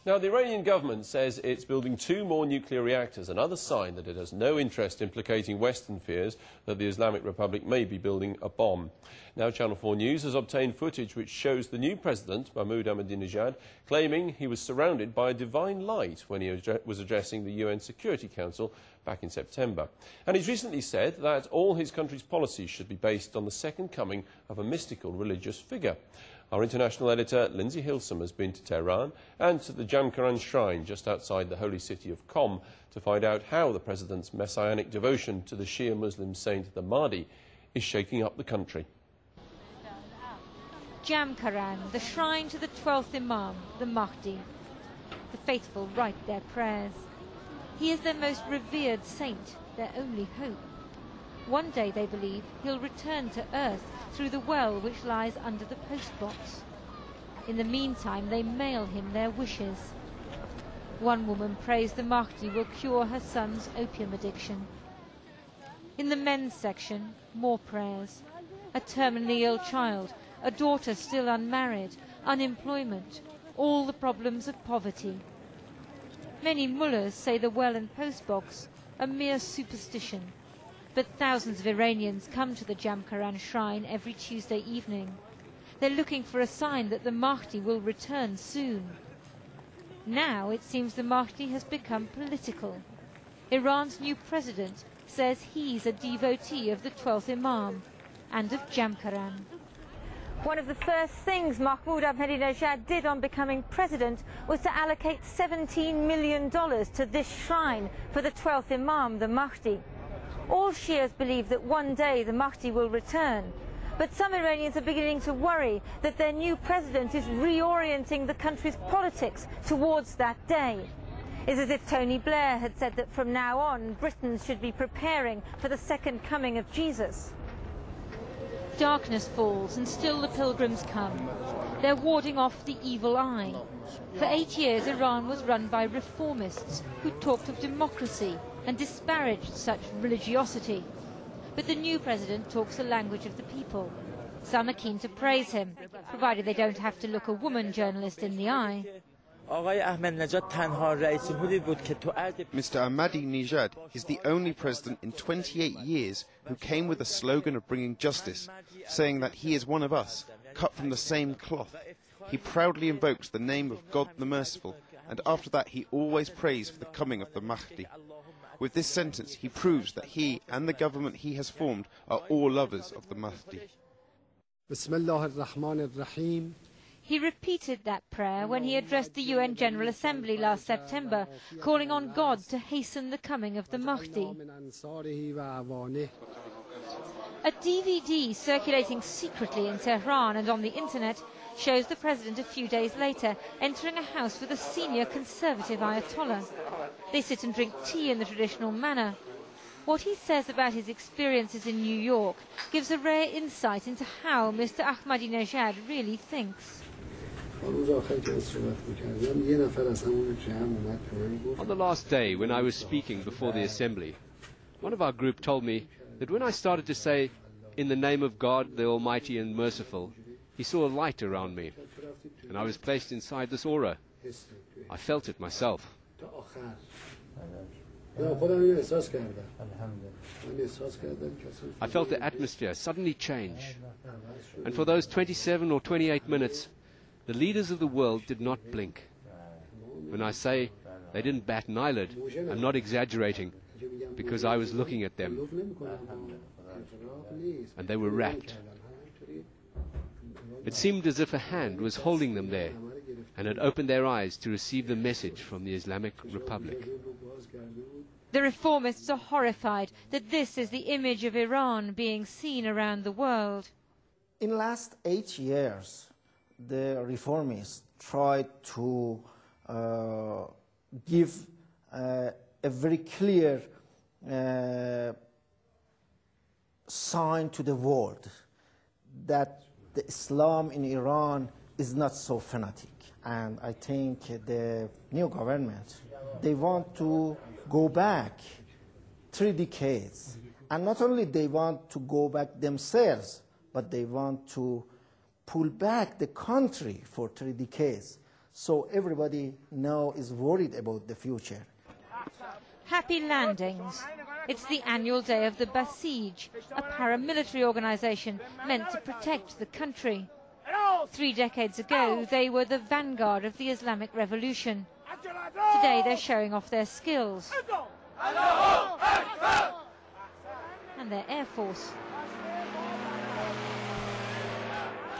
Now, the Iranian government says it's building 2 more nuclear reactors, another sign that it has no interest in placating Western fears that the Islamic Republic may be building a bomb. Now, Channel 4 News has obtained footage which shows the new president, Nejad, claiming he was surrounded by a divine light when he was addressing the UN Security Council back in September. And he's recently said that all his country's policies should be based on the second coming of a mystical religious figure. Our international editor, Lindsay Hilsum, has been to Tehran and to the Jamkaran shrine just outside the holy city of Qom to find out how the president's messianic devotion to the Shia Muslim saint the Mahdi is shaking up the country. Jamkaran, the shrine to the 12th Imam, the Mahdi. The faithful write their prayers. He is their most revered saint, their only hope. One day, they believe, he'll return to earth through the well which lies under the postbox. In the meantime, they mail him their wishes. One woman prays the Mahdi will cure her son's opium addiction. In the men's section, more prayers. A terminally ill child, a daughter still unmarried, unemployment, all the problems of poverty. Many mullahs say the well and postbox a mere superstition. But thousands of Iranians come to the Jamkaran shrine every Tuesday evening. They're looking for a sign that the Mahdi will return soon. Now it seems the Mahdi has become political. Iran's new president says he's a devotee of the 12th Imam and of Jamkaran. One of the first things Mahmoud Ahmadinejad did on becoming president was to allocate $17 million to this shrine for the 12th Imam, the Mahdi. All Shias believe that one day the Mahdi will return, but some Iranians are beginning to worry that their new president is reorienting the country's politics towards that day. It's as if Tony Blair had said that from now on Britons should be preparing for the second coming of Jesus. Darkness falls and still the pilgrims come. They're warding off the evil eye. For 8 years Iran was run by reformists who talked of democracy and disparaged such religiosity. But the new president talks the language of the people. Some are keen to praise him, provided they don't have to look a woman journalist in the eye. Mr. Ahmadinejad is the only president in 28 years who came with a slogan of bringing justice, saying that he is one of us, cut from the same cloth. He proudly invokes the name of God the Merciful, and after that he always prays for the coming of the Mahdi. With this sentence, he proves that he and the government he has formed are all lovers of the Mahdi. He repeated that prayer when he addressed the UN General Assembly last September, calling on God to hasten the coming of the Mahdi. A DVD circulating secretly in Tehran and on the internet shows the president a few days later entering a house with a senior conservative Ayatollah. They sit and drink tea in the traditional manner. What he says about his experiences in New York gives a rare insight into how Mr. Ahmadinejad really thinks. On the last day, when I was speaking before the assembly, one of our group told me that when I started to say, "In the name of God, the Almighty and Merciful," he saw a light around me, and I was placed inside this aura. I felt it myself. I felt the atmosphere suddenly change, and for those 27 or 28 minutes, the leaders of the world did not blink. When I say they didn't bat an eyelid, I'm not exaggerating, because I was looking at them, and they were rapt. It seemed as if a hand was holding them there, and had opened their eyes to receive the message from the Islamic Republic. The reformists are horrified that this is the image of Iran being seen around the world. In the last 8 years, the reformists tried to give a very clear sign to the world that the Islam in Iran is not so fanatic. And I think the new government, they want to go back 3 decades. And not only they want to go back themselves, but they want to pull back the country for 3 decades So everybody now is worried about the future. Happy landings. It's the annual day of the Basij, a paramilitary organization meant to protect the country. 3 decades ago, they were the vanguard of the Islamic Revolution. Today, they're showing off their skills and their air force.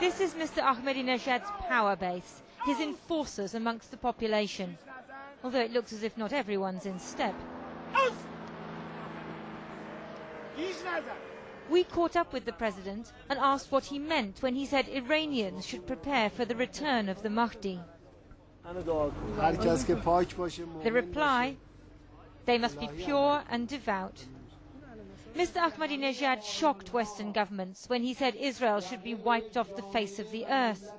This is Mr. Ahmadinejad's power base, his enforcers amongst the population, although it looks as if not everyone's in step. We caught up with the president and asked what he meant when he said Iranians should prepare for the return of the Mahdi. The reply, they must be pure and devout. Mr. Ahmadinejad shocked Western governments when he said Israel should be wiped off the face of the earth.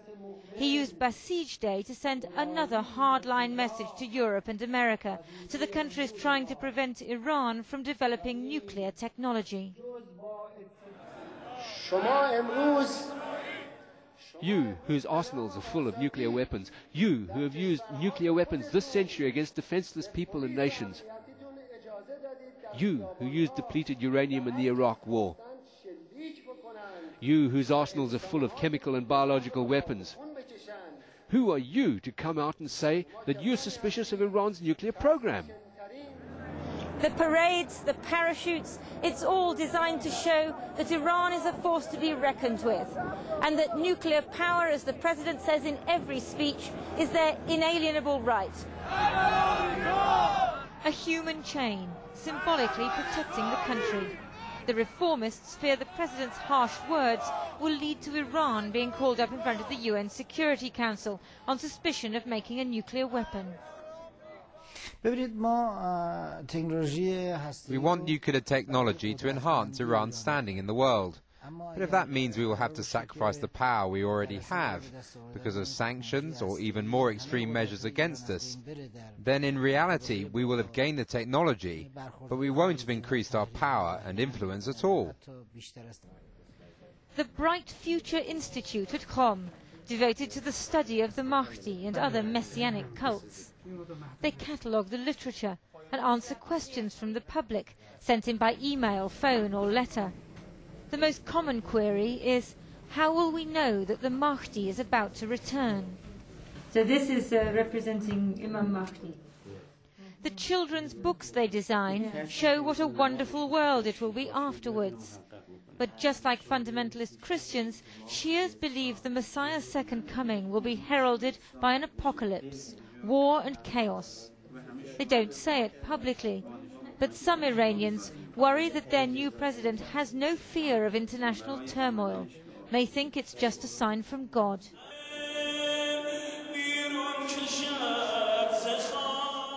He used Basij Day to send another hardline message to Europe and America, to the countries trying to prevent Iran from developing nuclear technology. You, whose arsenals are full of nuclear weapons, you who have used nuclear weapons this century against defenseless people and nations, you who used depleted uranium in the Iraq war, you whose arsenals are full of chemical and biological weapons, who are you to come out and say that you're suspicious of Iran's nuclear program? The parades, the parachutes, it's all designed to show that Iran is a force to be reckoned with, and that nuclear power, as the president says in every speech, is their inalienable right. A human chain, symbolically protecting the country. The reformists fear the president's harsh words will lead to Iran being called up in front of the UN Security Council on suspicion of making a nuclear weapon. We want nuclear technology to enhance Iran's standing in the world. But if that means we will have to sacrifice the power we already have because of sanctions or even more extreme measures against us, then in reality we will have gained the technology, but we won't have increased our power and influence at all. The Bright Future Institute at Qom, devoted to the study of the Mahdi and other messianic cults. They catalogue the literature and answer questions from the public, sent in by email, phone or letter. The most common query is, how will we know that the Mahdi is about to return? So this is representing Imam MEHDI. The children's books they design show what a wonderful world it will be afterwards. But just like fundamentalist Christians, Shias believe the Messiah's second coming will be heralded by an apocalypse, war and chaos. They don't say it publicly, but some Iranians worry that their new president has no fear of international turmoil. They think it's just a sign from God.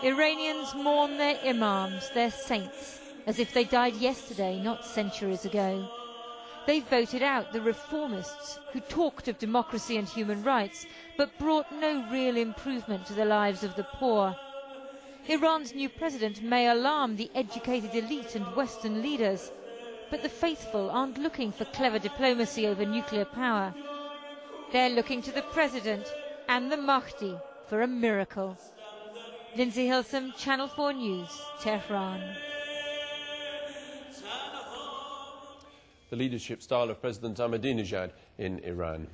Iranians mourn their imams, their saints, as if they died yesterday, not centuries ago. They voted out the reformists who talked of democracy and human rights, but brought no real improvement to the lives of the poor. Iran's new president may alarm the educated elite and Western leaders, but the faithful aren't looking for clever diplomacy over nuclear power. They're looking to the president and the Mahdi for a miracle. Lindsay Hilsum, Channel 4 News, Tehran. The leadership style of President Ahmadinejad in Iran.